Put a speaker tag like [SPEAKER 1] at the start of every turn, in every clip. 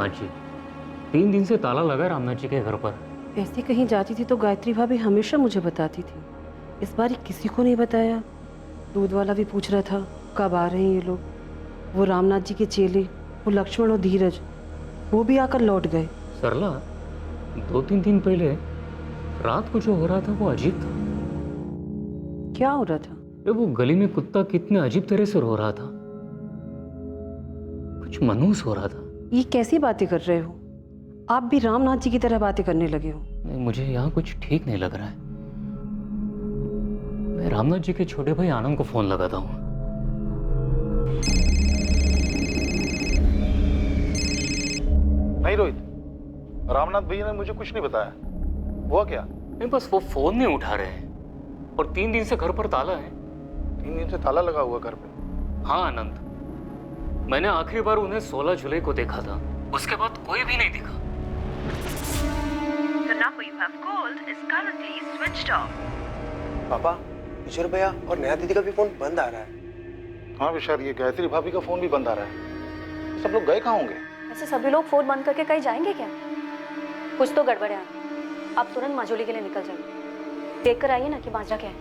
[SPEAKER 1] रामनाथ जी? 3 दिन से ताला लगा है रामनाथ जी के घर पर।
[SPEAKER 2] ऐसे कहीं जाती थी तो गायत्री भाभी हमेशा मुझे बताती थी, इस बार किसी को नहीं बताया। दूध वाला भी पूछ रहा था कब आ रहे हैं ये लोग। वो रामनाथ जी के चेले, वो लक्ष्मण और धीरज, वो भी आकर लौट गए।
[SPEAKER 1] सरला, 2-3 दिन पहले रात को जो हो रहा था वो अजीब था।
[SPEAKER 2] क्या हो रहा था?
[SPEAKER 1] वो गली में कुत्ता कितने अजीब तरह से रो रहा था, कुछ मनहूस हो रहा था।
[SPEAKER 2] ये कैसी बातें कर रहे हो? आप भी रामनाथ जी की तरह बातें करने लगे हो।
[SPEAKER 1] नहीं, मुझे यहाँ कुछ ठीक नहीं लग रहा है। मैं रामनाथ जी के छोटे भाई आनंद को फोन लगाता हूँ।
[SPEAKER 3] नहीं रोहित, रामनाथ भैया ने मुझे कुछ नहीं बताया। हुआ क्या?
[SPEAKER 1] नहीं, बस वो फोन नहीं उठा रहे हैं और 3 दिन से घर पर ताला है।
[SPEAKER 3] 3 दिन से ताला लगा हुआ घर पे?
[SPEAKER 1] हाँ आनंद, मैंने आखिरी बार उन्हें 16 जुलाई को देखा था, उसके बाद कोई भी नहीं दिखा।
[SPEAKER 4] The number you have called is currently switched off.
[SPEAKER 5] पापा, ईश्वर भैया और नेहा दीदी का भी फोन बंद आ रहा है।
[SPEAKER 3] हाँ विशाल, ये गायत्री भाभी का फोन भी बंद आ रहा है। सब लोग गए कहाँ होंगे?
[SPEAKER 6] ऐसे सभी लोग फोन बंद करके कहीं जाएंगे क्या? कुछ तो गड़बड़ है। आप तुरंत माजोली के लिए निकल जाइए, देख कर आइए ना कि माजरा क्या है।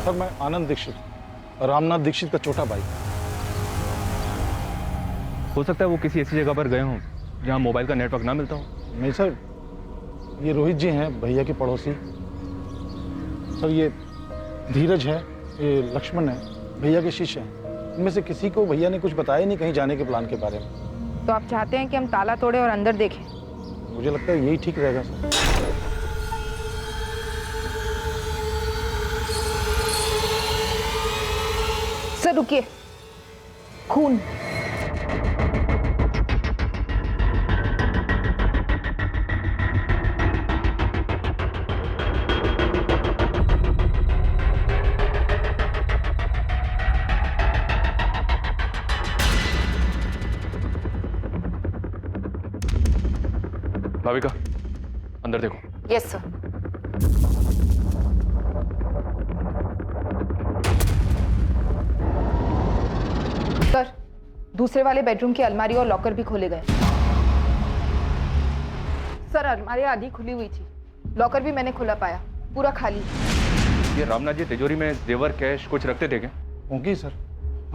[SPEAKER 3] सर, मैं आनंद दीक्षित, रामनाथ दीक्षित का छोटा भाई।
[SPEAKER 7] हो सकता है वो किसी ऐसी जगह पर गए हों जहां मोबाइल का नेटवर्क ना मिलता हो।
[SPEAKER 3] नहीं सर, ये रोहित जी हैं, भैया के पड़ोसी। सर, ये धीरज है, ये लक्ष्मण है, भैया के शिष्य हैं। इनमें से किसी को भैया ने कुछ बताया नहीं कहीं जाने के प्लान के बारे में।
[SPEAKER 8] तो आप चाहते हैं कि हम ताला तोड़े और अंदर देखें?
[SPEAKER 3] मुझे लगता है यही ठीक रहेगा सर।
[SPEAKER 8] सर रुकिए, खून।
[SPEAKER 7] भाविका, अंदर देखो।
[SPEAKER 6] Yes sir.
[SPEAKER 8] सर, दूसरे वाले बेडरूम की अलमारी और लॉकर भी खोले गए। सर, अलमारी आधी खुली हुई थी, लॉकर भी मैंने खुला पाया, पूरा खाली।
[SPEAKER 7] ये रामनाथ जी तिजोरी में जेवर कैश कुछ रखते थे क्या?
[SPEAKER 3] होंगे सर,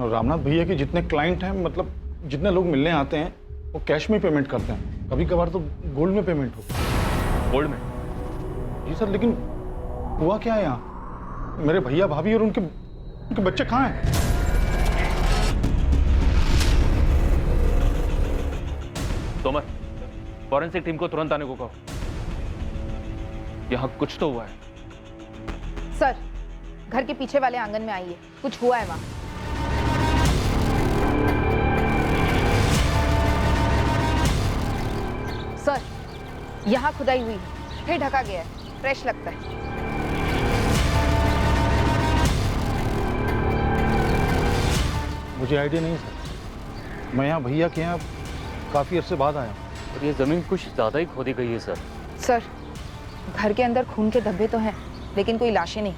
[SPEAKER 3] रामनाथ भैया के जितने क्लाइंट हैं, मतलब जितने लोग मिलने आते हैं, वो कैश में पेमेंट करते हैं। कभी कभार तो गोल्ड में पेमेंट हो।
[SPEAKER 7] गोल्ड में?
[SPEAKER 3] जी सर, लेकिन हुआ क्या है यहाँ? मेरे भैया भाभी और उनके बच्चे कहाँ हैं?
[SPEAKER 7] तोमर, फॉरेंसिक टीम को तुरंत आने को कहो। यहाँ कुछ तो हुआ है।
[SPEAKER 8] सर, घर के पीछे वाले आंगन में आइए, कुछ हुआ है वहां। सर, यहाँ खुदाई हुई है, फिर ढका गया है, फ्रेश लगता है।
[SPEAKER 3] मुझे आइडिया नहीं सर, मैं यहाँ भैया के यहाँ काफ़ी अरसे बाद आया।
[SPEAKER 1] और ये जमीन कुछ ज्यादा ही खोदी गई है सर।
[SPEAKER 8] सर, घर के अंदर खून के धब्बे तो हैं, लेकिन कोई लाशें नहीं।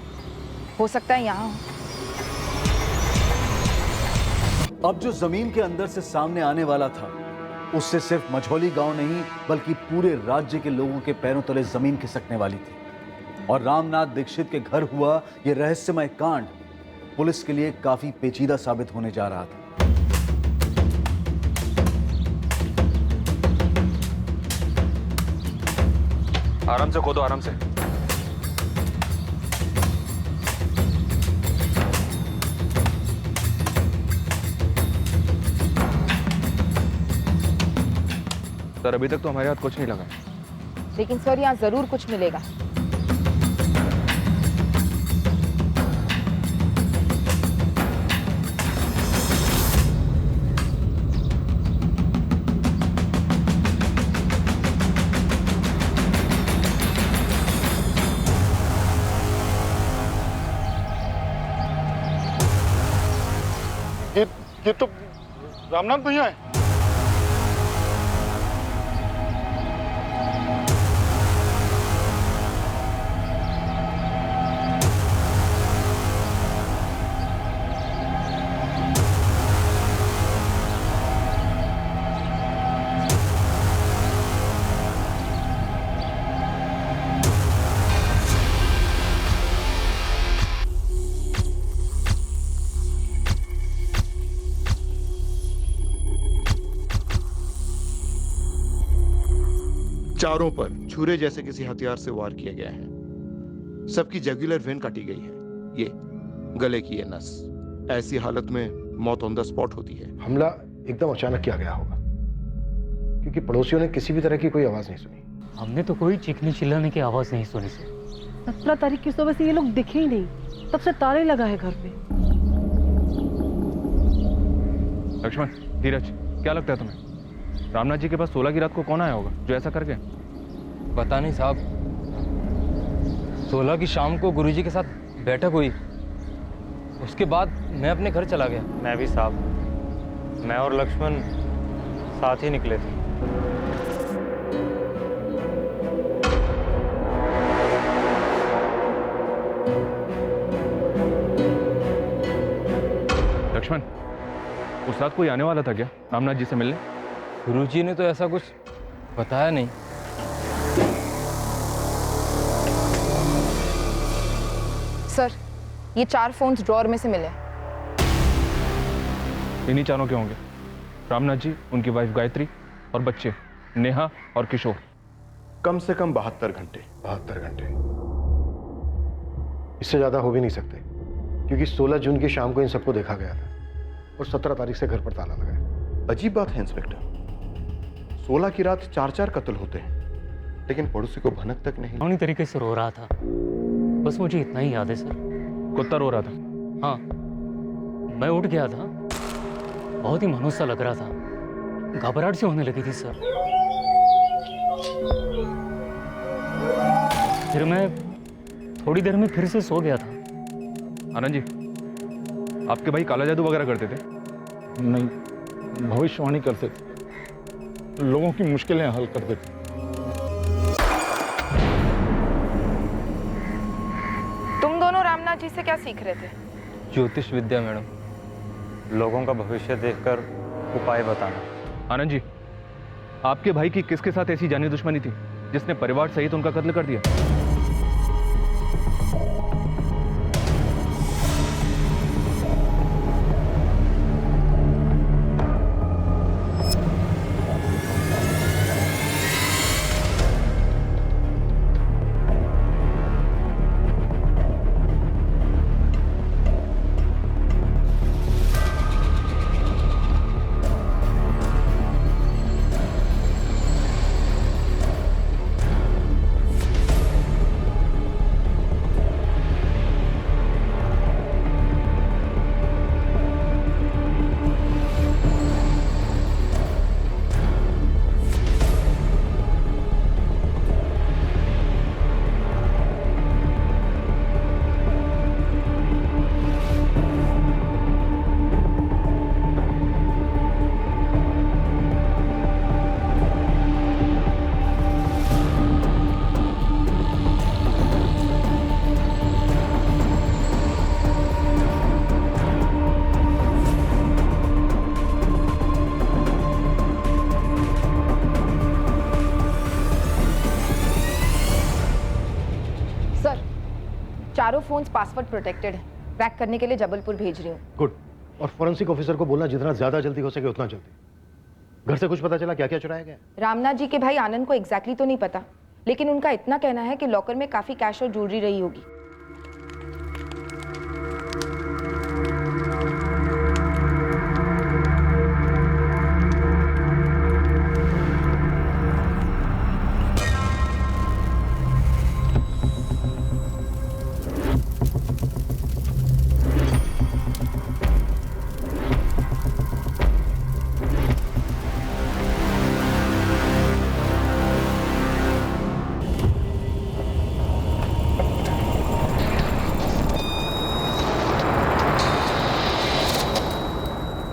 [SPEAKER 8] हो सकता है यहाँ हो।
[SPEAKER 9] अब जो जमीन के अंदर से सामने आने वाला था, उससे सिर्फ मझौली गांव नहीं बल्कि पूरे राज्य के लोगों के पैरों तले जमीन खिसकने वाली थी। और रामनाथ दीक्षित के घर हुआ यह रहस्यमय कांड पुलिस के लिए काफी पेचीदा साबित होने जा रहा था।
[SPEAKER 7] आराम से खोदो, आराम से। सर, अभी तक तो हमारे हाथ कुछ नहीं लगा,
[SPEAKER 8] लेकिन सर यहाँ जरूर कुछ मिलेगा।
[SPEAKER 3] ये तो रामनाथ भैया है।
[SPEAKER 10] चारों पर छुरे जैसे किसी हथियार से वार किया गया है। सबकी जगुलर वेन काटी गई है। ये गले की ये नस। ऐसी हालत में मौत ऑन द स्पॉट होती है।
[SPEAKER 5] हमला एकदम अचानक किया गया होगा, क्योंकि पड़ोसियों ने किसी भी तरह की कोई आवाज नहीं सुनी।
[SPEAKER 1] हमने तो कोई चीखने चिल्लाने की आवाज नहीं सुनी सर।
[SPEAKER 2] 17 तारीख की सुबह से ये लोग दिखे ही नहीं, तब से ताले लगा है घर पे।
[SPEAKER 7] लक्ष्मण, धीरज, क्या लगता है तुम्हें रामनाथ जी के पास 16 की रात को कौन आया होगा जो ऐसा करके?
[SPEAKER 11] पता नहीं साहब, 16 की शाम को गुरुजी के साथ बैठक हुई, उसके बाद मैं अपने घर चला गया।
[SPEAKER 12] मैं भी साहब, मैं और लक्ष्मण साथ ही निकले थे।
[SPEAKER 7] लक्ष्मण, उस रात कोई आने वाला था क्या रामनाथ जी से मिलने?
[SPEAKER 11] गुरुजी ने तो ऐसा कुछ बताया नहीं।
[SPEAKER 8] सर, ये 4 फोन्स ड्रॉअर में से मिले।
[SPEAKER 7] इन्हीं चारों के होंगे, रामनाथ जी, उनकी वाइफ गायत्री और बच्चे नेहा और किशोर।
[SPEAKER 10] कम से कम 72 घंटे।
[SPEAKER 5] 72 घंटे, इससे ज्यादा हो भी नहीं सकते, क्योंकि 16 जून की शाम को इन सबको देखा गया था और 17 तारीख से घर पर ताला लगा है।
[SPEAKER 10] अजीब बात है इंस्पेक्टर, 16 की रात 4-4 कत्ल होते हैं, लेकिन पड़ोसी को भनक तक नहीं।
[SPEAKER 1] उन्हीं तरीके से रो रहा था, बस मुझे इतना ही याद है सर।
[SPEAKER 7] कुत्ता रो रहा था?
[SPEAKER 1] हाँ, मैं उठ गया था, बहुत ही मनोज सा लग रहा था, घबराहट से होने लगी थी सर। फिर मैं थोड़ी देर में फिर से सो गया था।
[SPEAKER 7] आनंद जी, आपके भाई काला जादू वगैरह करते थे?
[SPEAKER 3] नहीं, भविष्यवाणी करते थे, लोगों की मुश्किलें हल करते थे।
[SPEAKER 8] तुम दोनों रामनाथ जी से क्या सीख रहे थे?
[SPEAKER 11] ज्योतिष विद्या मैडम।
[SPEAKER 12] लोगों का भविष्य देखकर उपाय बताना।
[SPEAKER 7] आनंद जी, आपके भाई की किसके साथ ऐसी जानी दुश्मनी थी जिसने परिवार सहित उनका कत्ल कर दिया?
[SPEAKER 8] चारों फोन्स पासवर्ड प्रोटेक्टेड है। ट्रैक करने के लिए जबलपुर भेज रही हूँ।
[SPEAKER 5] गुड। और फॉरेंसिक ऑफिसर को बोलना जितना ज्यादा जल्दी हो सके उतना जल्दी। घर से कुछ पता चला क्या क्या चुराया गया?
[SPEAKER 8] रामनाथ जी के भाई आनंद को एग्जैक्टली तो नहीं पता, लेकिन उनका इतना कहना है कि लॉकर में काफी कैश और ज्वेलरी रही होगी।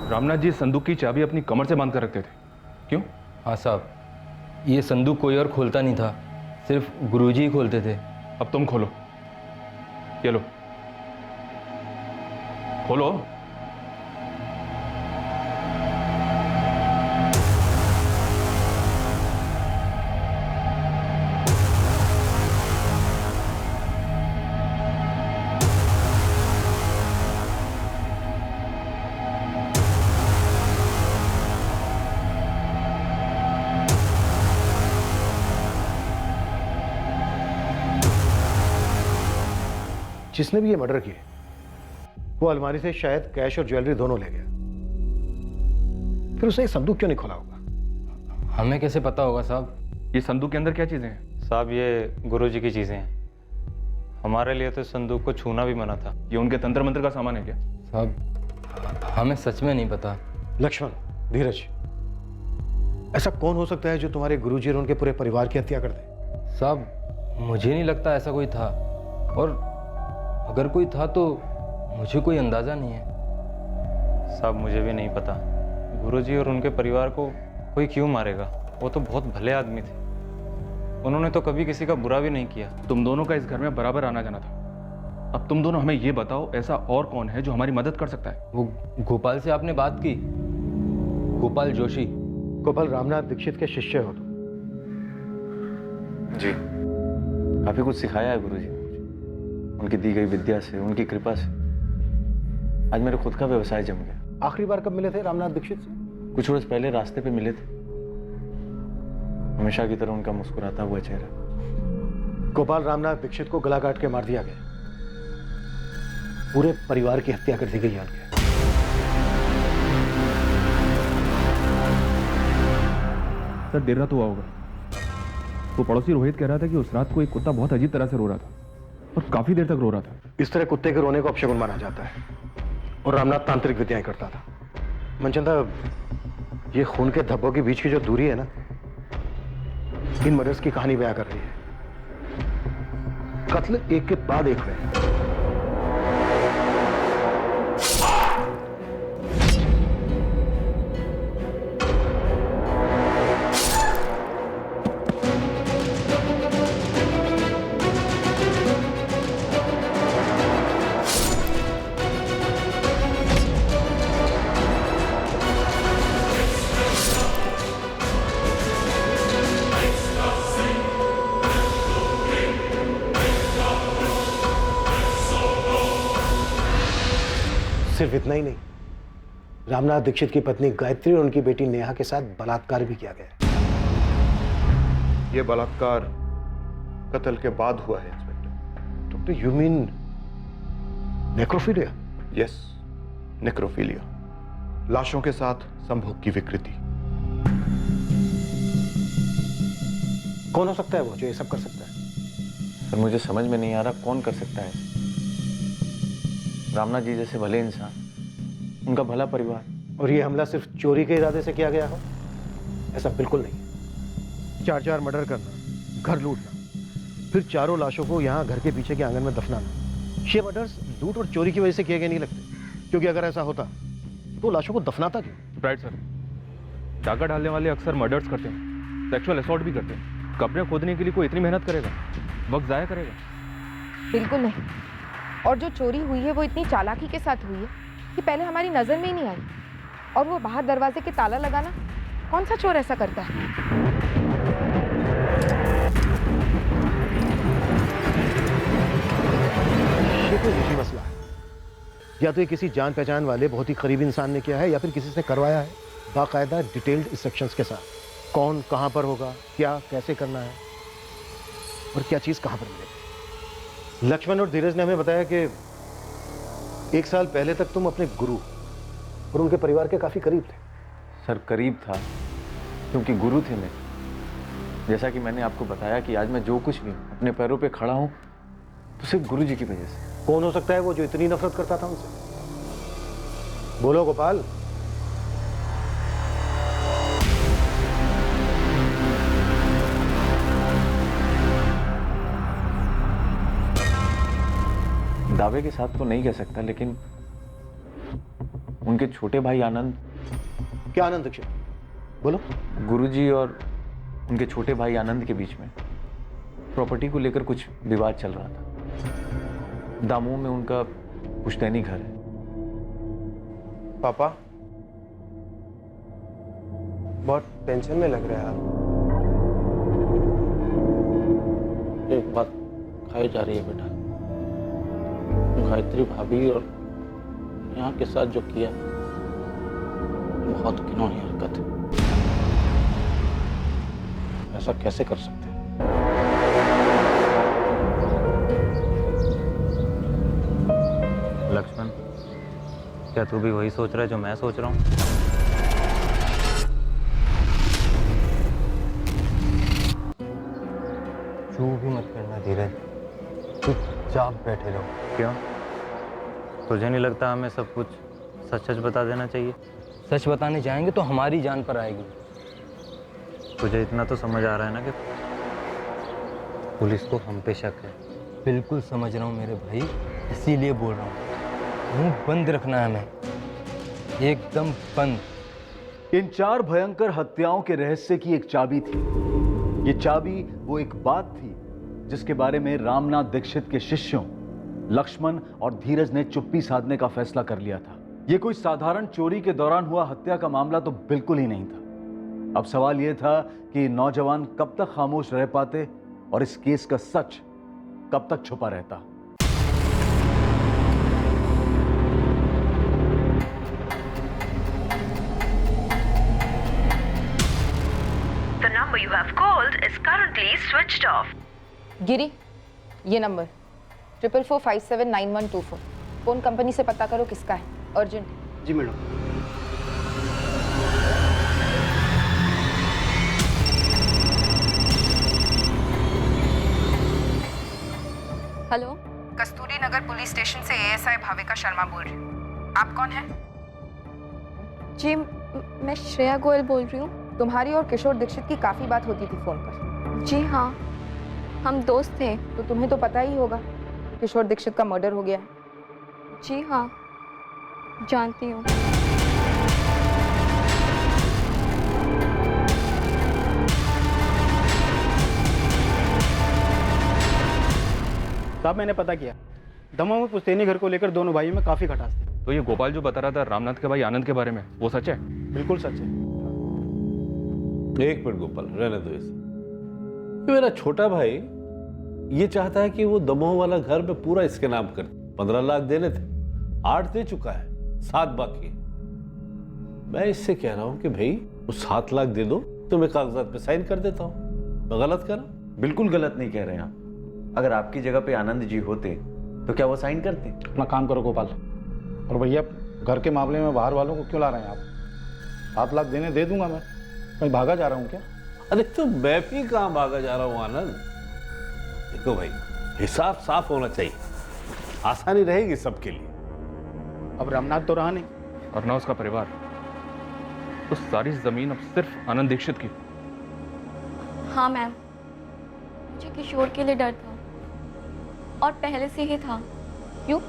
[SPEAKER 7] रामनाथ जी संदूक की चाबी अपनी कमर से बांध कर रखते थे, क्यों?
[SPEAKER 11] हाँ साहब, ये संदूक कोई और खोलता नहीं था, सिर्फ गुरुजी ही खोलते थे।
[SPEAKER 7] अब तुम खोलो, ये लो, खोलो।
[SPEAKER 5] जिसने भी ये मर्डर किए वो अलमारी से शायद कैश और ज्वेलरी दोनों ले गया। फिर उसने एक संदूक क्यों नहीं खोला होगा?
[SPEAKER 11] हमें कैसे पता होगा साहब?
[SPEAKER 7] ये संदूक के अंदर क्या चीजें हैं?
[SPEAKER 12] साहब ये गुरुजी की चीज़ें हैं। हमारे लिए तो इस संदूक को छूना भी मना था।
[SPEAKER 7] ये उनके तंत्र मंत्र का सामान है क्या?
[SPEAKER 11] साहब हमें सच में नहीं पता।
[SPEAKER 5] लक्ष्मण, धीरज, ऐसा कौन हो सकता है जो तुम्हारे गुरुजी और उनके पूरे परिवार की हत्या कर दे?
[SPEAKER 11] साहब मुझे नहीं लगता ऐसा कोई था, और अगर कोई था तो मुझे कोई अंदाज़ा नहीं है।
[SPEAKER 12] साहब मुझे भी नहीं पता गुरुजी और उनके परिवार को कोई क्यों मारेगा। वो तो बहुत भले आदमी थे, उन्होंने तो कभी किसी का बुरा भी नहीं किया।
[SPEAKER 7] तुम दोनों का इस घर में बराबर आना जाना था। अब तुम दोनों हमें ये बताओ, ऐसा और कौन है जो हमारी मदद कर सकता है?
[SPEAKER 11] वो गोपाल से आपने बात की? गोपाल जोशी।
[SPEAKER 5] गोपाल रामनाथ दीक्षित के शिष्य हो तुम?
[SPEAKER 13] जी, काफी कुछ सिखाया है गुरुजी ने मुझे। उनकी दी गई विद्या से, उनकी कृपा से आज मेरे खुद का व्यवसाय जम गया।
[SPEAKER 5] आखिरी बार कब मिले थे रामनाथ दीक्षित से?
[SPEAKER 13] कुछ रोज पहले रास्ते पे मिले थे। हमेशा की तरह उनका मुस्कुराता हुआ चेहरा।
[SPEAKER 5] गोपाल रामनाथ दीक्षित को गला काट के मार दिया गया, पूरे परिवार की हत्या कर दी गई है।
[SPEAKER 7] सर देर रात हुआ होगा। वो पड़ोसी रोहित कह रहा था कि उस रात को एक कुत्ता बहुत अजीब तरह से रो रहा था और काफी देर तक रो रहा था।
[SPEAKER 5] इस तरह कुत्ते के रोने को अपशगुन माना जाता है और रामनाथ तांत्रिक विद्याएं करता था। मनचंदा, ये खून के धब्बों के बीच की जो दूरी है ना, इन मर्डर्स की कहानी बयां कर रही है। कत्ल एक के बाद एक हुए। सिर्फ इतना ही नहीं, रामनाथ दीक्षित की पत्नी गायत्री और उनकी बेटी नेहा के साथ बलात्कार भी किया गया।
[SPEAKER 10] यह बलात्कार कत्ल के बाद हुआ है inspector.
[SPEAKER 5] Doctor, you mean necrophilia?
[SPEAKER 10] Yes, necrophilia, लाशों के साथ संभोग की विकृति।
[SPEAKER 5] कौन हो सकता है वो जो ये सब कर सकता है?
[SPEAKER 13] सर मुझे समझ में नहीं आ रहा कौन कर सकता है। रामनाथ जी जैसे भले इंसान, उनका भला परिवार,
[SPEAKER 5] और ये हमला सिर्फ चोरी के इरादे से किया गया हो? ऐसा बिल्कुल नहीं। 4-4 मर्डर करना, घर लूटना, फिर चारों लाशों को यहाँ घर के पीछे के आंगन में दफनाना, ये मर्डर्स लूट और चोरी की वजह से किए गए नहीं लगते। क्योंकि अगर ऐसा होता तो लाशों को दफनाता क्यों?
[SPEAKER 7] राइट सर, डाका डालने वाले अक्सर मर्डर्स करते हैं, सेक्सुअल असॉल्ट भी करते हैं। कब्रें खोदने के लिए कोई इतनी मेहनत करेगा, वक्त जाया करेगा?
[SPEAKER 8] बिल्कुल नहीं। और जो चोरी हुई है वो इतनी चालाकी के साथ हुई है कि पहले हमारी नजर में ही नहीं आई। और वो बाहर दरवाजे के ताला लगाना, कौन सा चोर ऐसा करता है?
[SPEAKER 5] ये कोई निजी मसला है। या तो ये किसी जान पहचान वाले बहुत ही करीबी इंसान ने किया है, या फिर किसी से करवाया है बाकायदा डिटेल्ड इंस्ट्रक्शंस के साथ। कौन कहां पर होगा, क्या कैसे करना है, और क्या चीज कहां पर मिलेगी। लक्ष्मण और धीरज ने हमें बताया कि 1 साल पहले तक तुम अपने गुरु और उनके परिवार के काफी करीब थे।
[SPEAKER 13] सर करीब था क्योंकि गुरु थे मेरे। जैसा कि मैंने आपको बताया कि आज मैं जो कुछ भी अपने पैरों पे खड़ा हूं तो सिर्फ गुरु जी की वजह से।
[SPEAKER 5] कौन हो सकता है वो जो इतनी नफरत करता था उनसे? बोलो गोपाल।
[SPEAKER 13] दावे के साथ तो नहीं कह सकता, लेकिन उनके छोटे भाई आनंद।
[SPEAKER 5] क्या आनंद दीक्षित? बोलो।
[SPEAKER 13] गुरुजी और उनके छोटे भाई आनंद के बीच में प्रॉपर्टी को लेकर कुछ विवाद चल रहा था। दामोह में उनका पुश्तैनी घर है।
[SPEAKER 14] पापा, बहुत टेंशन में लग रहे हैं आप।
[SPEAKER 15] एक बात खाई जा रही है बेटा, गायत्री भाभी और यहाँ के साथ जो किया बहुत घिनौनी हरकत है। ऐसा कैसे कर सकते हैं?
[SPEAKER 12] क्या तू भी वही सोच रहा है जो मैं सोच रहा हूँ?
[SPEAKER 11] जो भी मत करना धीरज, चुपचाप बैठे रहो।
[SPEAKER 12] क्यों? तुझे नहीं लगता हमें सब कुछ सच सच बता देना चाहिए?
[SPEAKER 11] सच बताने जाएंगे तो हमारी जान पर आएगी।
[SPEAKER 12] तुझे इतना तो समझ आ रहा है ना कि पुलिस को हम पे शक है।
[SPEAKER 11] बिल्कुल समझ रहा हूँ मेरे भाई, इसीलिए बोल रहा हूँ, मुंह बंद रखना है हमें, एकदम बंद।
[SPEAKER 9] इन 4 भयंकर हत्याओं के रहस्य की एक चाबी थी। ये चाबी वो एक बात थी जिसके बारे में रामनाथ दीक्षित के शिष्यों लक्ष्मण और धीरज ने चुप्पी साधने का फैसला कर लिया था। ये कोई साधारण चोरी के दौरान हुआ हत्या का मामला तो बिल्कुल ही नहीं था। अब सवाल यह था कि नौजवान कब तक खामोश रह पाते और इस केस का सच कब तक छुपा रहता।
[SPEAKER 4] The number you have called is currently switched off.
[SPEAKER 8] गिरी, ये नंबर 44479124 फोन कंपनी से पता करो किसका है, अर्जेंट।
[SPEAKER 14] जी मैडम।
[SPEAKER 8] हेलो,
[SPEAKER 16] कस्तूरी नगर पुलिस स्टेशन से एएसआई भाविका शर्मा बोल रही हूँ। आप कौन हैं?
[SPEAKER 8] जी मैं श्रेया गोयल बोल रही हूँ। तुम्हारी और किशोर दीक्षित की काफी बात होती थी फोन पर। जी हाँ, हम दोस्त थे। तो तुम्हें तो पता ही होगा किशोर दीक्षित का मर्डर हो गया है। जी हाँ, जानती हूँ।
[SPEAKER 14] साहब मैंने पता किया, दमोह में पुश्तैनी घर को लेकर दोनों भाइयों में काफी खटास थी।
[SPEAKER 7] तो ये गोपाल जो बता रहा था रामनाथ के भाई आनंद के बारे में, वो सच है?
[SPEAKER 14] बिल्कुल सच है।
[SPEAKER 17] एक मिनट गोपाल, रहने दो इसे। ये मेरा छोटा भाई ये चाहता है कि वो दमोह वाला घर में पूरा इसके नाम कर। 15 लाख देने थे, 8 दे चुका है, 7 बाकी। मैं इससे कह रहा हूं कि भाई वो 7 लाख दे दो तो मैं कागजात पे साइन कर देता हूं। मैं गलत कर रहा हूं?
[SPEAKER 13] बिल्कुल गलत नहीं कह रहे हैं आप। अगर आपकी जगह पे आनंद जी होते तो क्या वो साइन करते?
[SPEAKER 3] अपना काम करो गोपाल। और भैया घर के मामले में बाहर वालों को क्यों ला रहे हैं आप? 7 लाख देने दे दूंगा मैं, कहीं भागा जा रहा हूँ क्या?
[SPEAKER 17] अरे तो मैं भी कहां भागा जा रहा हूं आनंद। देखो भाई, हिसाब साफ होना चाहिए, आसानी रहेगी सबके लिए।
[SPEAKER 14] अब रामनाथ तो रहा नहीं
[SPEAKER 7] और ना उसका परिवार, तो सारी जमीन अब सिर्फ आनंद दीक्षित की।
[SPEAKER 6] हाँ मैम, मुझे किशोर के लिए डर था और पहले से ही था।
[SPEAKER 8] क्यों?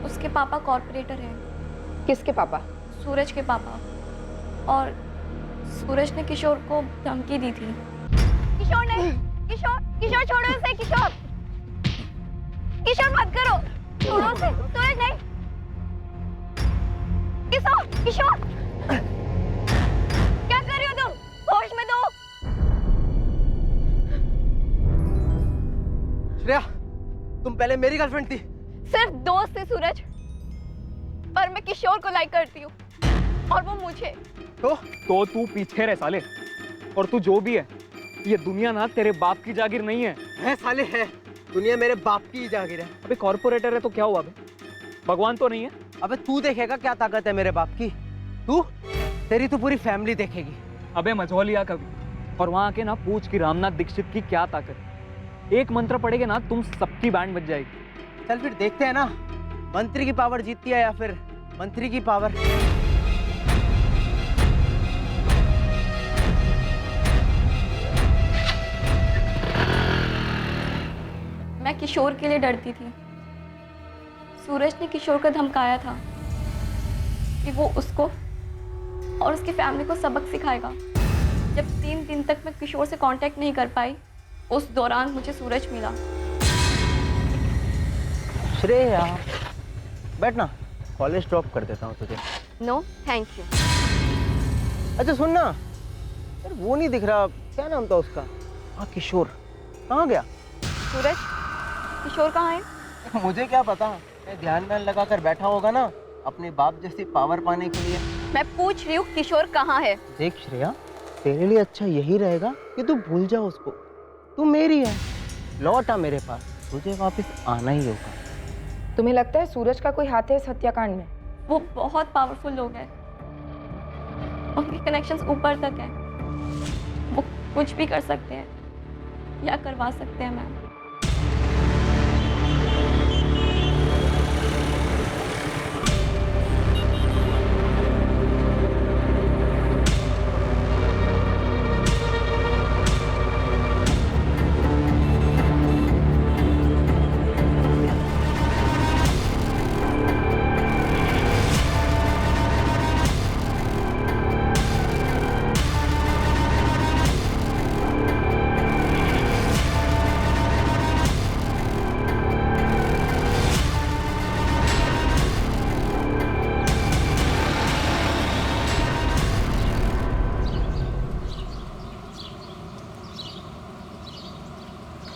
[SPEAKER 6] उसके पापा कॉर्पोरेटर हैं।
[SPEAKER 8] किसके पापा?
[SPEAKER 6] सूरज के पापा। और सूरज ने किशोर को धमकी दी थी।
[SPEAKER 18] किशोर नहीं, किशोर किशोर छोड़ो उसे। किशोर किशोर मत करो, छोड़ो उसे। सूरज नहीं, किशोर किशोर क्या कर रही हो तुम? होश में दो।
[SPEAKER 14] श्रेया, तुम पहले मेरी गर्लफ्रेंड थी।
[SPEAKER 18] सिर्फ दोस्त है सूरज, पर मैं किशोर को लाइक करती हूँ और वो मुझे।
[SPEAKER 19] तो तू पीछे रह साले। और तू जो भी है, ये दुनिया ना तेरे बाप की जागीर नहीं है।
[SPEAKER 14] है साले है, दुनिया मेरे बाप की ही जागीर है।
[SPEAKER 19] अबे कॉर्पोरेटर है तो क्या हुआ बे? भगवान तो नहीं है?
[SPEAKER 14] अबे तू देखेगा क्या ताकत है मेरे बाप की। तेरी तो पूरी फैमिली देखेगी।
[SPEAKER 19] अबे मझौलिया कभी और वहां आके ना पूछ कि रामनाथ दीक्षित की क्या ताकत है। एक मंत्र पढ़ेगे ना, तुम सबकी बैंड बज जाएगी।
[SPEAKER 14] चल फिर देखते हैं ना, मंत्री की पावर जीतती है या फिर मंत्री की पावर।
[SPEAKER 6] मैं किशोर के लिए डरती थी। सूरज ने किशोर को धमकाया था कि वो उसको और उसकी फैमिली को सबक सिखाएगा। जब 3 दिन तक मैं किशोर से कांटेक्ट नहीं कर पाई, उस दौरान मुझे सूरज मिला।
[SPEAKER 14] श्रेया बैठ ना, कॉलेज ड्रॉप कर देता हूँ तुझे।
[SPEAKER 18] No thank you.
[SPEAKER 14] अच्छा सुन ना, यार वो नहीं दिख रहा, क्या नाम था उसका? हाँ किशोर, कहाँ गया?
[SPEAKER 6] सूरज, किशोर कहाँ है?
[SPEAKER 14] मुझे क्या पता, मैं ध्यान में लगा कर बैठा होगा ना अपने बाप जैसी पावर पाने के लिए।
[SPEAKER 18] मैं पूछ रही हूँ किशोर कहाँ है?
[SPEAKER 14] देख श्रेया, तेरे लिए अच्छा यही रहेगा कि तू भूल जा उसको। तू मेरी है, लौट आ मेरे पास, तुझे वापस आना ही होगा।
[SPEAKER 8] तुम्हें लगता है सूरज का कोई हाथ है इस हत्याकांड में?
[SPEAKER 6] वो बहुत पावरफुल लोग हैं, उनके कनेक्शंस ऊपर तक हैं, वो कुछ भी कर सकते हैं या करवा सकते हैं मैम।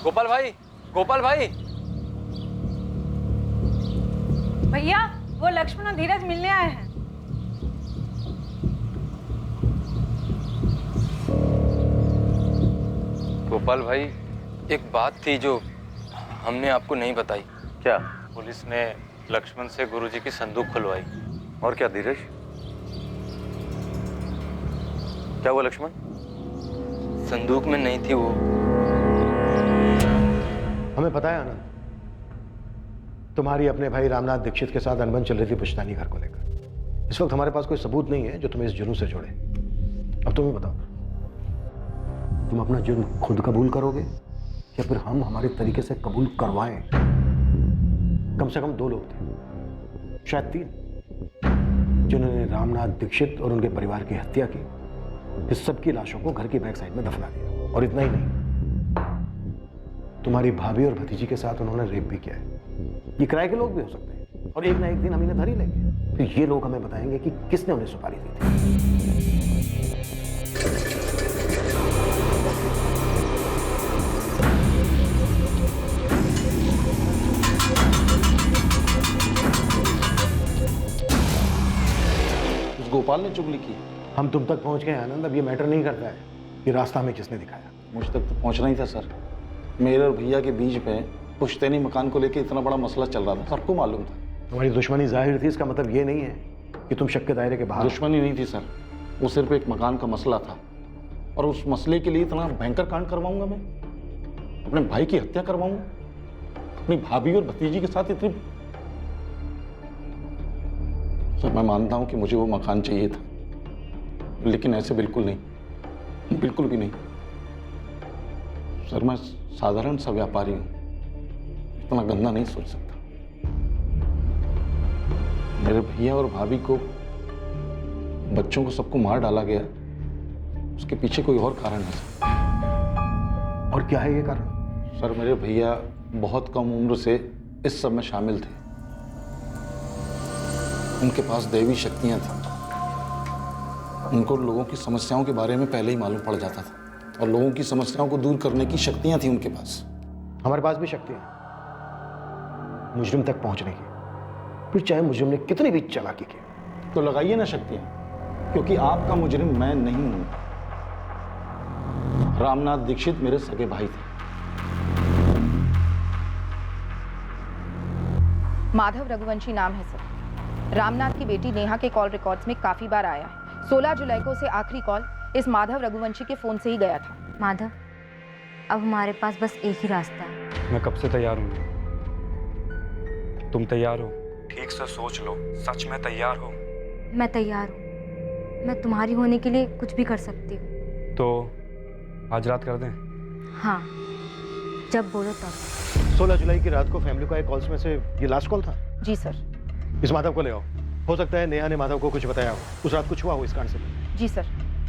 [SPEAKER 11] गोपाल भाई, गोपाल भाई।
[SPEAKER 20] भैया, वो लक्ष्मण और धीरज मिलने आए हैं।
[SPEAKER 11] गोपाल भाई, एक बात थी जो हमने आपको नहीं बताई।
[SPEAKER 12] क्या? पुलिस ने लक्ष्मण से गुरुजी की संदूक खुलवाई।
[SPEAKER 13] और क्या धीरज? क्या हुआ लक्ष्मण?
[SPEAKER 11] संदूक में नहीं थी वो।
[SPEAKER 5] हमें पता है आनंद, तुम्हारी अपने भाई रामनाथ दीक्षित के साथ अनबन चल रही थी पुश्तैनी घर को लेकर। इस वक्त हमारे पास कोई सबूत नहीं है जो तुम्हें इस जुर्म से जोड़े। अब तुम्हें बताओ, तुम अपना जुर्म खुद कबूल करोगे या फिर हम हमारे तरीके से कबूल करवाएं? कम से कम 2 लोग थे, शायद 3, जिन्होंने रामनाथ दीक्षित और उनके परिवार की हत्या की, इस सब की लाशों को घर की बैक साइड में दफना दिया। और इतना ही नहीं, तुम्हारी भाभी और भतीजी के साथ उन्होंने रेप भी किया है। ये किराए के लोग भी हो सकते हैं और एक ना एक दिन हम इन्हें धर ही लेंगे। फिर ये लोग हमें बताएंगे कि किसने उन्हें सुपारी दी थी।
[SPEAKER 3] उस गोपाल ने चुगली की।
[SPEAKER 5] हम तुम तक पहुंच गए आनंद, अब ये मैटर नहीं करता है कि रास्ता हमें किसने दिखाया।
[SPEAKER 3] मुझ तक तो पहुंचना ही था सर। मेरे और भैया के बीच में पुश्तैनी मकान को लेकर इतना बड़ा मसला चल रहा था, सबको मालूम था।
[SPEAKER 5] तुम्हारी दुश्मनी जाहिर थी, इसका मतलब ये नहीं है कि तुम शक के दायरे के बाहर।
[SPEAKER 3] दुश्मनी नहीं थी सर, वो सिर्फ एक मकान का मसला था। और उस मसले के लिए इतना भयंकर कांड करवाऊंगा मैं? अपने भाई की हत्या करवाऊंगा? अपनी भाभी और भतीजी के साथ इतनी? सर मैं मानता हूं कि मुझे वो मकान चाहिए था, लेकिन ऐसे बिल्कुल नहीं, बिल्कुल भी नहीं। सर मैं साधारण सा व्यापारी हूं, इतना गंदा नहीं सोच सकता। मेरे भैया और भाभी को, बच्चों को, सबको मार डाला गया, उसके पीछे कोई और कारण है सर।
[SPEAKER 5] और क्या है ये कारण?
[SPEAKER 3] सर मेरे भैया बहुत कम उम्र से इस सब में शामिल थे। उनके पास दैवी शक्तियां थीं। उनको लोगों की समस्याओं के बारे में पहले ही मालूम पड़ जाता था और लोगों की समस्याओं को दूर करने की शक्तियां थी उनके पास।
[SPEAKER 5] हमारे पास भी शक्तियां मुजरिम तक पहुंचने की, फिर चाहे मुजरिम ने कितनी भी चालाकी की।
[SPEAKER 3] तो लगाइए ना शक्तियां, क्योंकि आपका मुजरिम मैं नहीं हूं। रामनाथ दीक्षित मेरे सगे भाई थे।
[SPEAKER 8] माधव रघुवंशी नाम है सर। रामनाथ की बेटी नेहा के कॉल रिकॉर्ड्स में काफी बार आया है। 16 जुलाई को उसे आखिरी कॉल इस माधव रघुवंशी के फोन से ही गया था।
[SPEAKER 21] माधव, अब हमारे पास बस एक ही रास्ता है।
[SPEAKER 22] मैं कब से तैयार हूँ। तुम तैयार हो? ठीक से सोच लो, सच में तैयार हो?
[SPEAKER 21] मैं तैयार हूँ। मैं तुम्हारी होने के लिए कुछ भी कर सकती हूँ।
[SPEAKER 22] तो आज रात कर दें?
[SPEAKER 21] हाँ, जब बोलो तब।
[SPEAKER 5] 16 जुलाई की रात को फैमिली का एक कॉल्स में से ये लास्ट कॉल था?
[SPEAKER 8] जी सर।
[SPEAKER 5] इस माधव को ले आओ। हो सकता है नेहा ने माधव को कुछ बताया हो, उस रात कुछ हुआ हो इस कांड से।
[SPEAKER 8] जी सर,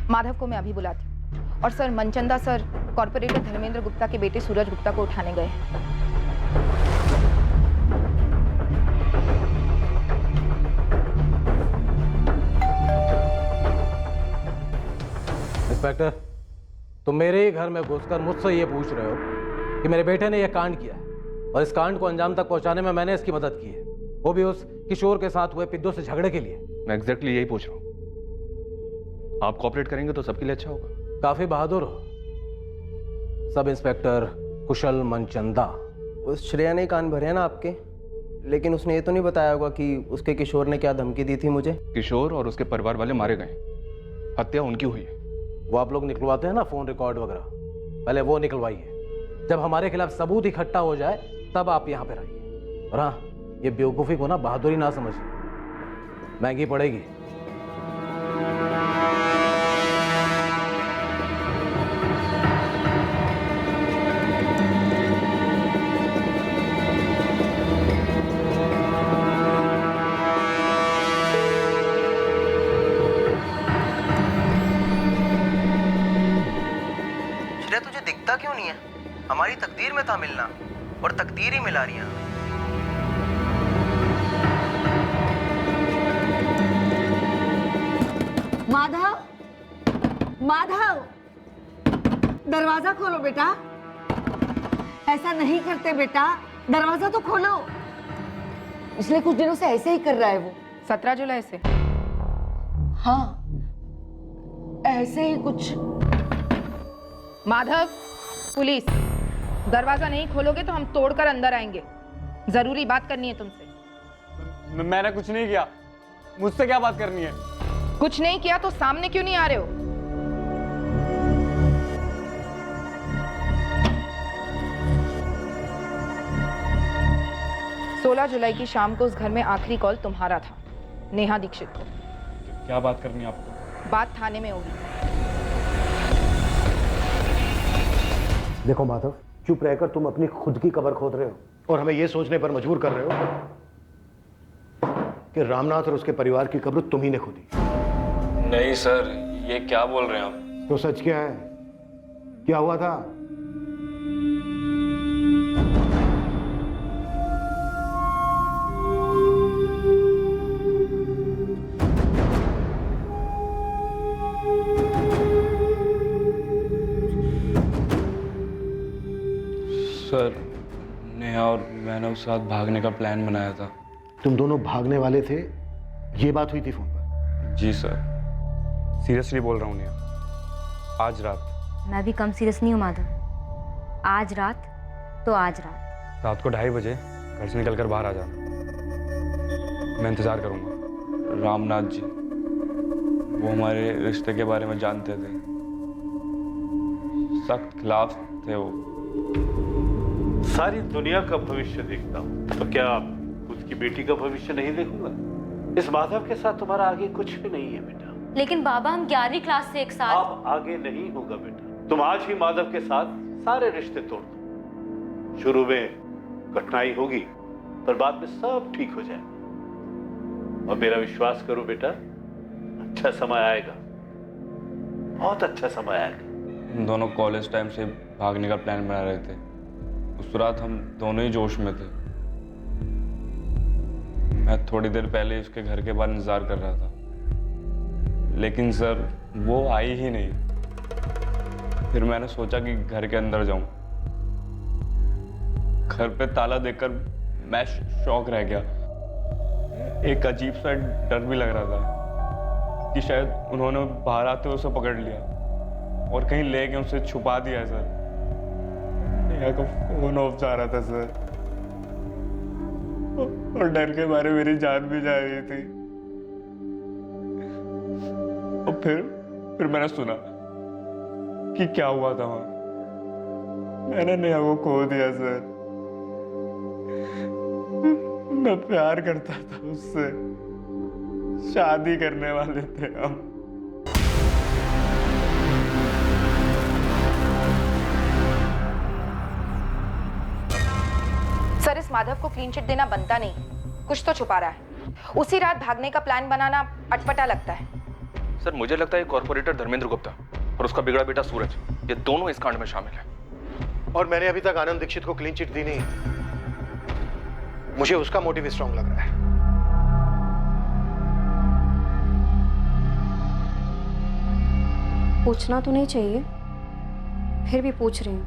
[SPEAKER 8] माधव को मैं अभी बुलाती हूँ। और sir Manchanda sir corporator Dharmendra Gupta के बेटे सूरज गुप्ता को उठाने गए हैं।
[SPEAKER 15] इंस्पेक्टर, तुम मेरे ही घर में घुसकर मुझसे ये पूछ रहे हो कि मेरे बेटे ने यह कांड किया है और इस कांड को अंजाम तक पहुंचाने में मैंने इसकी मदद की है, वो भी उस किशोर के साथ हुए पिद्दू से झगड़े के लिए।
[SPEAKER 7] मैं एग्जैक्टली यही पूछ रहा हूँ। आप कोऑपरेट करेंगे तो सबके लिए अच्छा होगा।
[SPEAKER 15] काफी बहादुर हो सब इंस्पेक्टर कुशल मनचंदा।
[SPEAKER 14] उस श्रेया ने कान भरे ना आपके, लेकिन उसने ये तो नहीं बताया होगा कि उसके किशोर ने क्या धमकी दी थी मुझे।
[SPEAKER 7] किशोर और उसके परिवार वाले मारे गए, हत्या उनकी हुई है।
[SPEAKER 15] वो आप लोग निकलवाते हैं ना फोन रिकॉर्ड वगैरह, पहले वो निकलवाइए। जब हमारे खिलाफ सबूत इकट्ठा हो जाए तब आप यहाँ पर आइए। और हाँ, ये बेवकूफ़ी को ना बहादुरी ना समझिए, महंगी पड़ेगी।
[SPEAKER 14] श्रेया, तुझे दिखता क्यों नहीं है? हमारी तकदीर में था मिलना, और तकदीर ही मिला रही है।
[SPEAKER 1] माधव, माधव, दरवाजा खोलो बेटा। ऐसा नहीं करते बेटा, दरवाजा तो खोलो। पिछले कुछ दिनों से ऐसे ही कर रहा है वो।
[SPEAKER 8] 17 जुलाई से?
[SPEAKER 1] हाँ, ऐसे ही कुछ।
[SPEAKER 8] माधव, पुलिस, दरवाजा नहीं खोलोगे तो हम तोड़कर अंदर आएंगे। जरूरी बात करनी है तुमसे।
[SPEAKER 19] मैंने कुछ नहीं किया, मुझसे क्या बात करनी है?
[SPEAKER 8] कुछ नहीं किया तो सामने क्यों नहीं आ रहे हो? सोलह जुलाई की शाम को उस घर में आखिरी कॉल तुम्हारा था, नेहा दीक्षित को।
[SPEAKER 19] क्या बात करनी है आपको?
[SPEAKER 8] बात थाने में होगी।
[SPEAKER 5] देखो माधव, चुप रहकर तुम अपनी खुद की कब्र खोद रहे हो और हमें यह सोचने पर मजबूर कर रहे हो कि रामनाथ और उसके परिवार की कब्र तुम ही ने खोदी।
[SPEAKER 22] नहीं सर, ये क्या बोल रहे हैं आप?
[SPEAKER 5] तो सच क्या है? क्या हुआ था?
[SPEAKER 22] सर, नेहा और मैंने उस रात भागने का प्लान बनाया था।
[SPEAKER 5] तुम दोनों भागने वाले थे, ये बात हुई थी फोन पर?
[SPEAKER 22] जी सर, सीरियसली बोल रहा हूँ नेहा, आज रात।
[SPEAKER 21] मैं भी कम सीरियस नहीं हूँ माधव। आज रात तो आज रात।
[SPEAKER 22] रात को 2:30 बजे घर से निकलकर बाहर आ जाना, मैं इंतजार करूँगा। रामनाथ जी, वो हमारे रिश्ते के बारे में जानते थे, सख्त खिलाफ थे वो।
[SPEAKER 17] सारी दुनिया का भविष्य देखता हूँ, तो क्या खुद की बेटी का भविष्य नहीं देखूंगा? इस माधव के साथ तुम्हारा आगे कुछ भी नहीं है बेटा।
[SPEAKER 21] लेकिन बाबा, हम 11वीं क्लास से एक साथ।
[SPEAKER 17] अब आगे नहीं होगा बेटा। तुम आज ही माधव के साथ सारे रिश्ते तोड़ दो। शुरू में कठिनाई होगी, पर बाद में सब ठीक हो जाएगा। और मेरा विश्वास करो बेटा, अच्छा समय आएगा, बहुत अच्छा समय आएगा।
[SPEAKER 22] हम दोनों कॉलेज टाइम से भागने का प्लान बना रहे थे। उस रात हम दोनों ही जोश में थे। मैं थोड़ी देर पहले उसके घर के बाहर इंतजार कर रहा था, लेकिन सर वो आई ही नहीं। फिर मैंने सोचा कि घर के अंदर जाऊं। घर पे ताला देखकर मैं शॉक रह गया। एक अजीब सा डर भी लग रहा था कि शायद उन्होंने बाहर आते हुए उसे पकड़ लिया और कहीं ले गए उसे छुपा दिया है सर। नेहा का फोन ऑफ जा रहा था सर, और डर के मारे मेरी जान भी जा रही थी। और फिर मैंने सुना कि क्या हुआ था वहां। मैंने नेहा को खो दिया सर। मैं प्यार करता था उससे, शादी करने वाले थे हम।
[SPEAKER 8] सर, इस माधव को क्लीन चिट देना बनता नहीं, कुछ तो छुपा रहा है। उसी रात भागने का प्लान बनाना अटपटा लगता है।
[SPEAKER 7] सर, मुझे लगता है कॉर्पोरेटर धर्मेंद्र गुप्ता और उसका बिगड़ा बेटा सूरज, ये दोनों इस कांड में शामिल हैं।
[SPEAKER 5] और मैंने अभी तक आनंद दीक्षित को क्लीन चिट दी नहीं। मुझे उसका मोटिव स्ट्रांग लग रहा है।
[SPEAKER 6] पूछना तो नहीं चाहिए, फिर भी पूछ रही हूँ।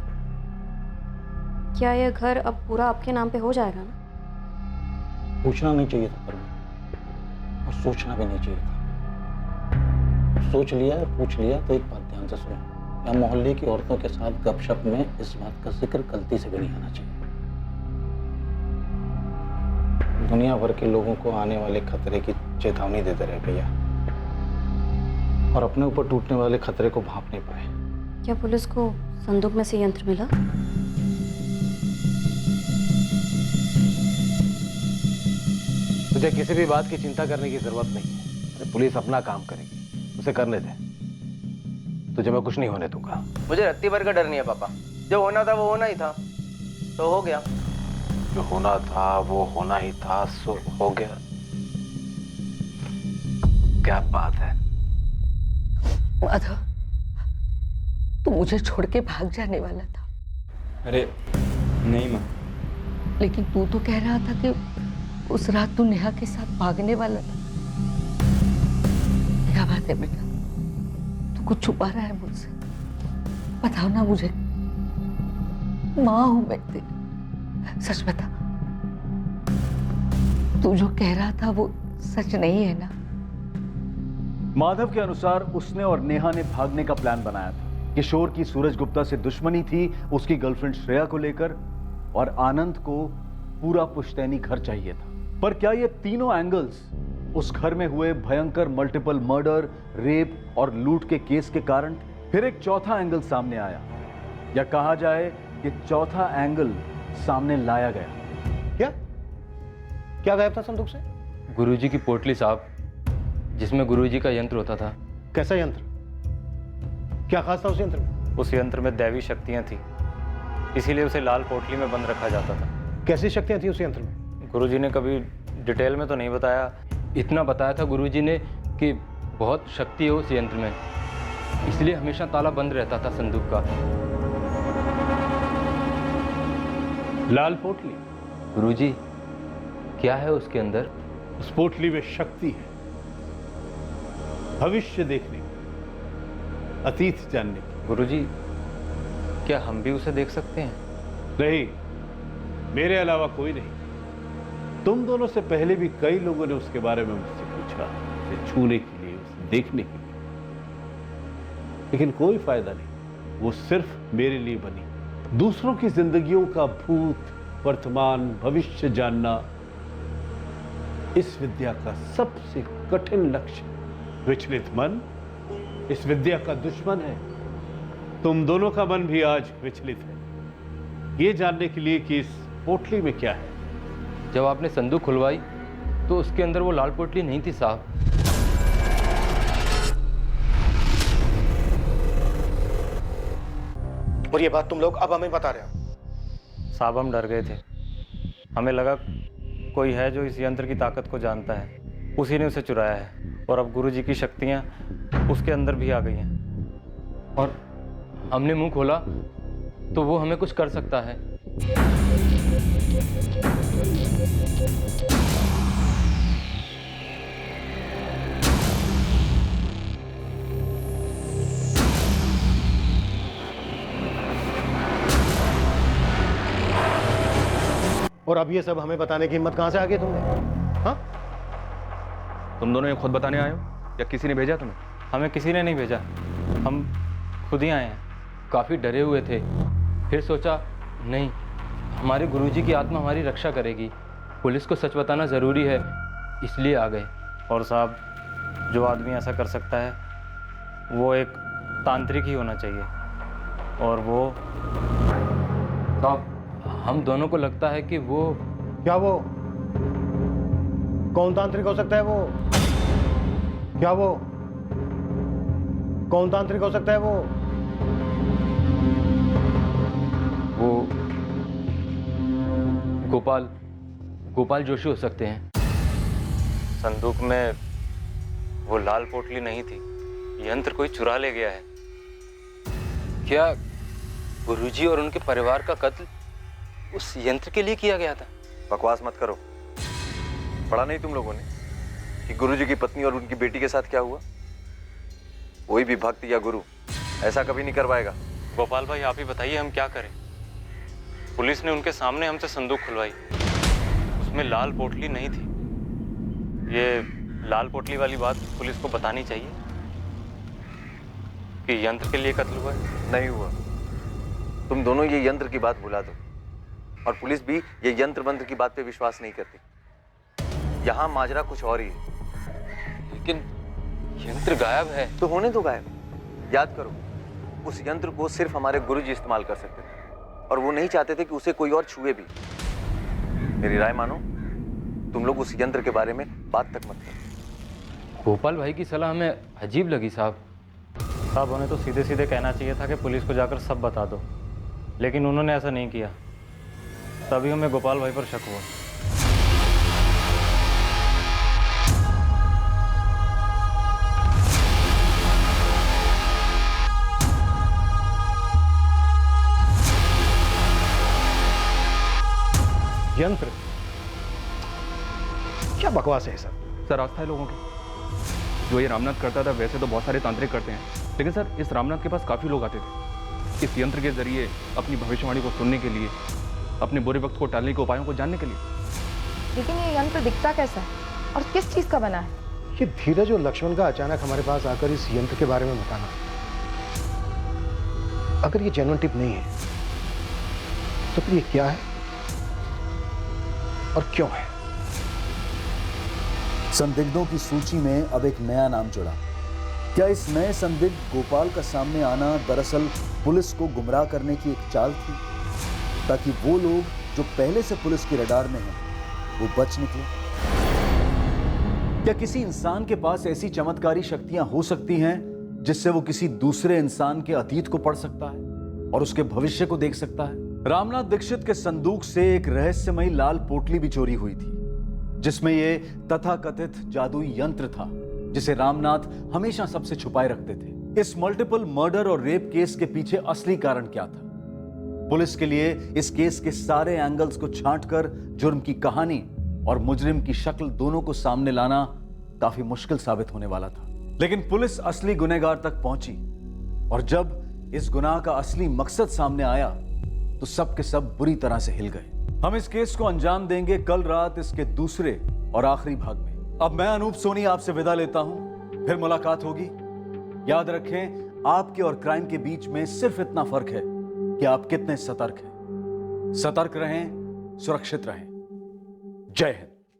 [SPEAKER 6] क्या यह घर अब पूरा आपके नाम पे हो जाएगा ना?
[SPEAKER 3] पूछना नहीं चाहिए था परवीन, और सोचना भी नहीं चाहिए था। सोच लिया और पूछ लिया तो एक बात ध्यान से सुनो, या मोहल्ले की औरतों के साथ गपशप में इस बात का जिक्र गलती से भी नहीं आना चाहिए। दुनिया भर के लोगों को आने वाले खतरे की चेतावनी देते रहे भैया, और अपने ऊपर टूटने वाले खतरे को भांप नहीं पाए।
[SPEAKER 21] क्या पुलिस को संदूक में से यंत्र मिला?
[SPEAKER 15] तुझे किसी भी बात की चिंता करने की जरूरत नहीं है। पुलिस अपना काम करेगी, उसे करने दे। तुझे मैं कुछ नहीं होने दूंगा।
[SPEAKER 14] मुझे रत्ती भर का डर नहीं है पापा। जो होना था वो होना ही था, तो हो गया।
[SPEAKER 15] जो होना था वो होना ही था, सो हो गया। क्या बात है?
[SPEAKER 1] माधव, तू मुझे छोड़ के भाग जाने वाला था।
[SPEAKER 12] अरे नहीं माँ।
[SPEAKER 1] लेकिन तू तो कह रहा था कि उस रात तू नेहा के साथ भागने वाला था। क्या बात है बेटा, तू कुछ छुपा रहा है मुझसे? बताओ ना मुझे, माँ हूं मैं तेरी, सच बता। तू जो कह रहा था वो सच नहीं है ना?
[SPEAKER 9] माधव के अनुसार उसने और नेहा ने भागने का प्लान बनाया था। किशोर की सूरज गुप्ता से दुश्मनी थी उसकी गर्लफ्रेंड श्रेया को लेकर, और आनंद को पूरा पुश्तैनी घर चाहिए था। पर क्या ये तीनों एंगल्स उस घर में हुए भयंकर मल्टीपल मर्डर, रेप और लूट के केस के कारण? फिर एक चौथा एंगल सामने आया, या कहा जाए कि चौथा एंगल सामने लाया गया।
[SPEAKER 5] क्या गायब था संदूक से?
[SPEAKER 11] गुरुजी की पोटली साहब, जिसमें गुरुजी का यंत्र होता था।
[SPEAKER 5] कैसा यंत्र? क्या खास था उस यंत्र में?
[SPEAKER 12] उस यंत्र में दैवी शक्तियां थी, इसीलिए उसे लाल पोटली में बंद रखा जाता था।
[SPEAKER 5] कैसी शक्तियां थी उस यंत्र में?
[SPEAKER 12] गुरुजी ने कभी डिटेल में तो नहीं बताया।
[SPEAKER 11] इतना बताया था गुरुजी ने कि बहुत शक्ति है उस यंत्र में, इसलिए हमेशा ताला बंद रहता था संदूक का।
[SPEAKER 17] लाल पोटली?
[SPEAKER 11] गुरुजी, क्या है उसके अंदर?
[SPEAKER 17] उस पोटली में शक्ति है, भविष्य देखने की, अतीत जानने की।
[SPEAKER 12] गुरुजी, क्या हम भी उसे देख सकते हैं?
[SPEAKER 17] नहीं, मेरे अलावा कोई नहीं। तुम दोनों से पहले भी कई लोगों ने उसके बारे में मुझसे पूछा, उसे छूने के लिए, उसे देखने के लिए, लेकिन कोई फायदा नहीं। वो सिर्फ मेरे लिए बनी। दूसरों की जिंदगियों का भूत, वर्तमान, भविष्य जानना इस विद्या का सबसे कठिन लक्ष्य। विचलित मन इस विद्या का दुश्मन है। तुम दोनों का मन भी आज विचलित है, ये जानने के लिए कि इस पोटली में क्या है।
[SPEAKER 11] जब आपने संदूक खुलवाई तो उसके अंदर वो लाल पोटली नहीं थी साहब।
[SPEAKER 5] और ये बात तुम लोग अब हमें बता रहे हो?
[SPEAKER 12] साहब, हम डर गए थे। हमें लगा कोई है जो इस यंत्र की ताकत को जानता है, उसी ने उसे चुराया है, और अब गुरुजी की शक्तियां उसके अंदर भी आ गई हैं।
[SPEAKER 11] और हमने मुंह खोला तो वो हमें कुछ कर सकता है।
[SPEAKER 5] और अब ये सब हमें बताने की हिम्मत कहां से आ गई तुमने? हाँ?
[SPEAKER 12] तुम दोनों ये खुद बताने आए हो या किसी ने भेजा तुम्हें? हमें किसी ने नहीं भेजा, हम खुद ही आए हैं।
[SPEAKER 11] काफ़ी डरे हुए थे, फिर सोचा नहीं, हमारे गुरुजी की आत्मा हमारी रक्षा करेगी, पुलिस को सच बताना ज़रूरी है, इसलिए आ गए।
[SPEAKER 12] और साहब, जो आदमी ऐसा कर सकता है वो एक तांत्रिक ही होना चाहिए, और वो
[SPEAKER 11] साहब, हम दोनों को लगता है कि वो...
[SPEAKER 5] क्या वो? कौन तांत्रिक हो सकता है वो? क्या वो? कौन तांत्रिक हो सकता है वो?
[SPEAKER 11] वो गोपाल जोशी हो सकते हैं।
[SPEAKER 12] संदूक में वो लाल पोटली नहीं थी, यंत्र कोई चुरा ले गया है।
[SPEAKER 11] क्या गुरुजी और उनके परिवार का कत्ल उस यंत्र के लिए किया गया था?
[SPEAKER 2] बकवास मत करो। पढ़ा नहीं तुम लोगों ने कि गुरुजी की पत्नी और उनकी बेटी के साथ क्या हुआ? कोई भी भक्त या गुरु ऐसा कभी नहीं करवाएगा।
[SPEAKER 12] गोपाल भाई, आप ही बताइए हम क्या करें? पुलिस ने उनके सामने हमसे संदूक खुलवाई, उसमें लाल पोटली नहीं थी। ये लाल पोटली वाली बात पुलिस को बतानी चाहिए कि यंत्र के लिए कत्ल हुआ है।
[SPEAKER 2] नहीं हुआ। तुम दोनों ये यंत्र की बात भुला दो, और पुलिस भी ये यंत्र मंत्र की बात पे विश्वास नहीं करती। यहाँ माजरा कुछ और ही है।
[SPEAKER 11] लेकिन यंत्र गायब है।
[SPEAKER 2] तो होने दो गायब। याद करो, उस यंत्र को सिर्फ हमारे गुरुजी इस्तेमाल कर सकते थे और वो नहीं चाहते थे कि उसे कोई और छुए भी। मेरी राय मानो, तुम लोग उस यंत्र के बारे में बात तक मत करो।
[SPEAKER 11] गोपाल भाई की सलाह हमें अजीब लगी साहब।
[SPEAKER 12] साहब उन्हें तो सीधे सीधे कहना चाहिए था कि पुलिस को जाकर सब बता दो, लेकिन उन्होंने ऐसा नहीं किया। तभी हमें गोपाल भाई पर शक हुआ।
[SPEAKER 5] यंत्र? क्या बकवास है सर?
[SPEAKER 7] सर आस्था है लोगों की। जो ये रामनाथ करता था वैसे तो बहुत सारे तांत्रिक करते हैं, लेकिन सर इस रामनाथ के पास काफी लोग आते थे इस यंत्र के जरिए अपनी भविष्यवाणी को सुनने के लिए, अपने बुरे वक्त को टालने के उपायों को जानने के लिए।
[SPEAKER 8] लेकिन ये यंत्र दिखता कैसा है और किस चीज का बना है?
[SPEAKER 5] ये धीरज और लक्ष्मण का अचानक हमारे पास आकर इस यंत्र के बारे में बताना, अगर ये जेन्युइन टिप नहीं है तो फिर ये क्या है और क्यों है?
[SPEAKER 9] संदिग्धों की सूची में अब एक नया नाम जुड़ा। क्या इस नए संदिग्ध गोपाल का सामने आना दरअसल पुलिस को गुमराह करने की एक चाल थी, ताकि वो लोग जो पहले से पुलिस के रडार में हैं वो बच निकले? क्या किसी इंसान के पास ऐसी चमत्कारी शक्तियां हो सकती हैं जिससे वो किसी दूसरे इंसान के अतीत को पढ़ सकता है और उसके भविष्य को देख सकता है? रामनाथ दीक्षित के संदूक से एक रहस्यमयी लाल पोटली भी चोरी हुई थी, जिसमें ये तथाकथित जादुई यंत्र था जिसे रामनाथ हमेशा सबसे छुपाए रखते थे। इस मल्टीपल मर्डर और रेप केस के पीछे असली कारण क्या था? पुलिस के लिए इस केस के सारे एंगल्स को छांटकर जुर्म की कहानी और मुजरिम की शक्ल दोनों को सामने लाना काफी मुश्किल साबित होने वाला था। लेकिन पुलिस असली गुनहगार तक पहुंची और जब इस गुनाह का असली मकसद सामने आया तो सब के सब बुरी तरह से हिल गए। हम इस केस को अंजाम देंगे कल रात इसके दूसरे और आखिरी भाग में। अब मैं अनूप सोनी आपसे विदा लेता हूं, फिर मुलाकात होगी। याद रखें, आपके और क्राइम के बीच में सिर्फ इतना फर्क है कि आप कितने सतर्क हैं। सतर्क रहें, सुरक्षित रहें। जय हिंद।